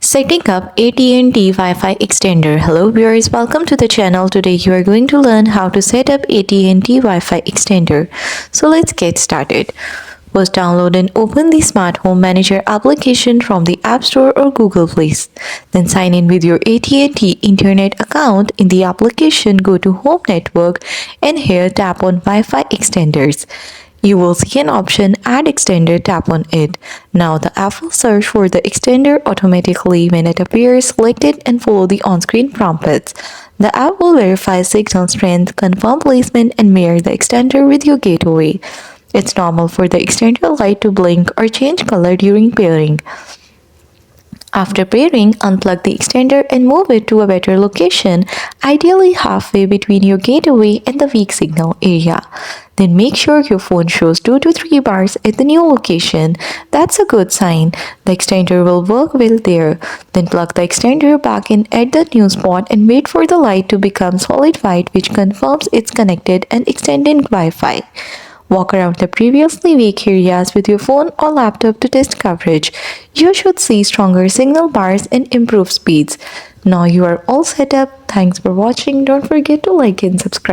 Setting up AT&T Wi-Fi extender. Hello viewers, welcome to the channel. Today you are going to learn how to set up AT&T Wi-Fi extender. So let's get started. First, download and open the Smart Home Manager application from the App Store or Google Play. Then sign in with your AT&T Internet account. In the application, go to Home Network and here tap on Wi-Fi extenders. You will see an option Add Extender, tap on it. Now the app will search for the extender automatically. When it appears, select it and follow the on-screen prompts. The app will verify signal strength, confirm placement and mirror the extender with your gateway. It's normal for the extender light to blink or change color during pairing. After pairing, unplug the extender and move it to a better location, ideally halfway between your gateway and the weak signal area. Then make sure your phone shows 2 to 3 bars at the new location. That's a good sign. The extender will work well there. Then plug the extender back in at the new spot and wait for the light to become solid white, which confirms it's connected and extended Wi-Fi. Walk around the previously weak areas with your phone or laptop to test coverage. You should see stronger signal bars and improved speeds. Now you are all set up. Thanks for watching. Don't forget to like and subscribe.